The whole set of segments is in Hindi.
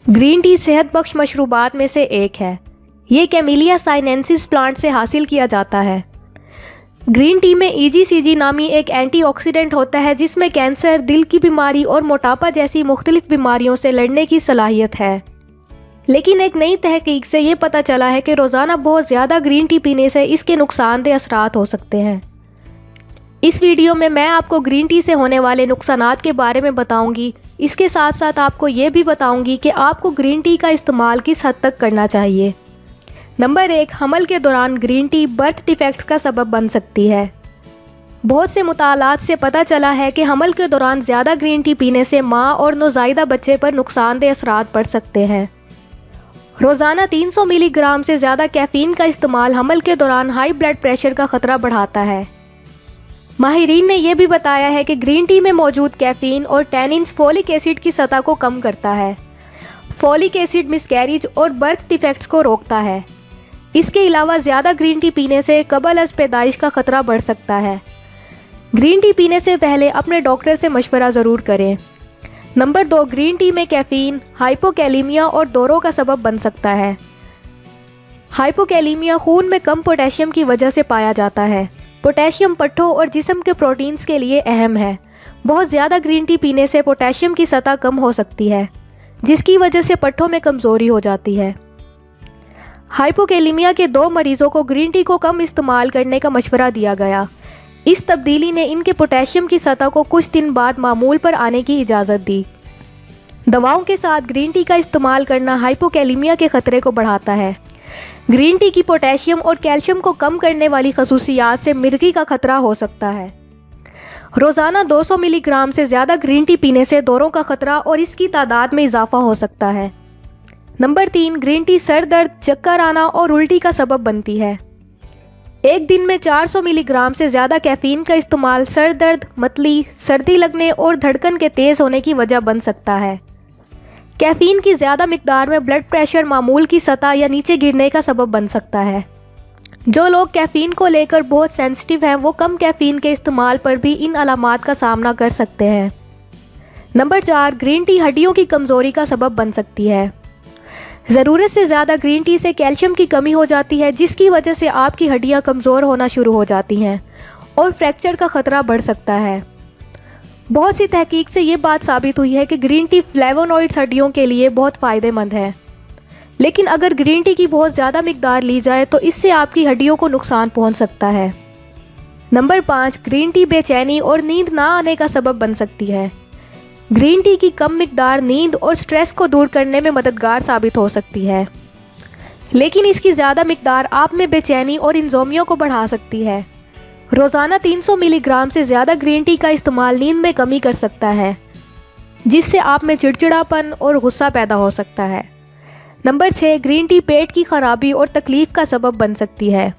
ग्रीन टी सेहत बख्श मशरूबात में से एक है। ये कैमिलिया साइनेंसिस प्लांट से हासिल किया जाता है। ग्रीन टी में EGCG नामी एक एंटीऑक्सीडेंट होता है जिसमें कैंसर, दिल की बीमारी और मोटापा जैसी मुख्तलिफ बीमारियों से लड़ने की सलाहियत है। लेकिन एक नई तहकीक से ये पता चला है कि रोज़ाना बहुत ज़्यादा ग्रीन टी पीने से इसके नुकसानदेह असरात हो सकते हैं। इस वीडियो में मैं आपको ग्रीन टी से होने वाले नुकसानात के बारे में बताऊंगी। इसके साथ साथ आपको ये भी बताऊंगी कि आपको ग्रीन टी का इस्तेमाल किस हद तक करना चाहिए। नंबर 1, हमल के दौरान ग्रीन टी बर्थ डिफेक्ट्स का सबब बन सकती है। बहुत से मुतालात से पता चला है कि हमल के दौरान ज़्यादा ग्रीन टी पीने से माँ और नौज़ायदा बच्चे पर नुकसानदेह असरात पड़ सकते हैं। रोज़ाना 300 मिलीग्राम से ज़्यादा कैफ़ीन का इस्तेमाल हमल के दौरान हाई ब्लड प्रेशर का ख़तरा बढ़ाता है। माहिरीन ने यह भी बताया है कि ग्रीन टी में मौजूद कैफ़ीन और टैनिन्स फोलिक एसिड की सतह को कम करता है। फोलिक एसिड मिसकैरेज और बर्थ डिफेक्ट्स को रोकता है। इसके अलावा ज़्यादा ग्रीन टी पीने से कबल अज़ पैदाइश का ख़तरा बढ़ सकता है। ग्रीन टी पीने से पहले अपने डॉक्टर से मशवरा ज़रूर करें। नंबर 2, ग्रीन टी में कैफ़ीन हाइपोकैलीमिया और दौरों का सबब बन सकता है। हाइपोकैलीमिया खून में कम पोटेशियम की वजह से पाया जाता है। पोटेशियम पट्ठों और जिस्म के प्रोटीन्स के लिए अहम है। बहुत ज़्यादा ग्रीन टी पीने से पोटेशियम की सतह कम हो सकती है, जिसकी वजह से पट्ठों में कमज़ोरी हो जाती है। हाइपोकैलीमिया के 2 मरीज़ों को ग्रीन टी को कम इस्तेमाल करने का मशवरा दिया गया। इस तब्दीली ने इनके पोटेशियम की सतह को कुछ दिन बाद मामूल पर आने की इजाज़त दी। दवाओं के साथ ग्रीन टी का इस्तेमाल करना हाइपोकैलीमिया के ख़तरे को बढ़ाता है। ग्रीन टी की पोटेशियम और कैल्शियम को कम करने वाली खसूसियात से मिर्गी का खतरा हो सकता है। रोज़ाना 200 मिलीग्राम से ज़्यादा ग्रीन टी पीने से दौरों का खतरा और इसकी तादाद में इजाफा हो सकता है। नंबर 3, ग्रीन टी सर दर्द, चक्कर आना और उल्टी का सबब बनती है। एक दिन में 400 मिलीग्राम से ज़्यादा कैफ़ीन का इस्तेमाल सर दर्द, मतली, सर्दी लगने और धड़कन के तेज़ होने की वजह बन सकता है। कैफ़ीन की ज़्यादा मिकदार में ब्लड प्रेशर मामूल की सतह या नीचे गिरने का सबब बन सकता है। जो लोग कैफ़ीन को लेकर बहुत सेंसिटिव हैं वो कम कैफ़ीन के इस्तेमाल पर भी इन अलामात का सामना कर सकते हैं। नंबर 4, ग्रीन टी हड्डियों की कमज़ोरी का सबब बन सकती है। ज़रूरत से ज़्यादा ग्रीन टी से कैल्शियम की कमी हो जाती है, जिसकी वजह से आपकी हड्डियाँ कमज़ोर होना शुरू हो जाती हैं और फ्रैक्चर का ख़तरा बढ़ सकता है। बहुत सी तहकीक से ये बात साबित हुई है कि ग्रीन टी फ्लेवोनॉइड्स हड्डियों के लिए बहुत फ़ायदेमंद है। लेकिन अगर ग्रीन टी की बहुत ज़्यादा मिकदार ली जाए तो इससे आपकी हड्डियों को नुकसान पहुंच सकता है। नंबर 5, ग्रीन टी बेचैनी और नींद ना आने का सबब बन सकती है। ग्रीन टी की कम मिकदार नींद और स्ट्रेस को दूर करने में मददगार साबित हो सकती है, लेकिन इसकी ज़्यादा मिकदार आप में बेचैनी और इंसोम्निया को बढ़ा सकती है। रोज़ाना 300 मिलीग्राम से ज़्यादा ग्रीन टी का इस्तेमाल नींद में कमी कर सकता है, जिससे आप में चिड़चिड़ापन और गुस्सा पैदा हो सकता है। नंबर 6, ग्रीन टी पेट की खराबी और तकलीफ़ का सबब बन सकती है।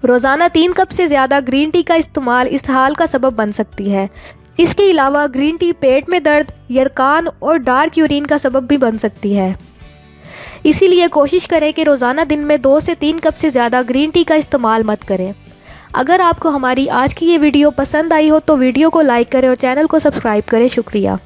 रोज़ाना 3 कप से ज़्यादा ग्रीन टी का इस्तेमाल इसहाल का सबब बन सकती है। इसके अलावा ग्रीन टी पेट में दर्द, यरकान और डार्क यूरिन का सबब भी बन सकती है। इसीलिए कोशिश करें कि रोज़ाना दिन में 2 से 3 कप से ज़्यादा ग्रीन टी का इस्तेमाल मत करें। अगर आपको हमारी आज की ये वीडियो पसंद आई हो तो वीडियो को लाइक करें और चैनल को सब्सक्राइब करें। शुक्रिया।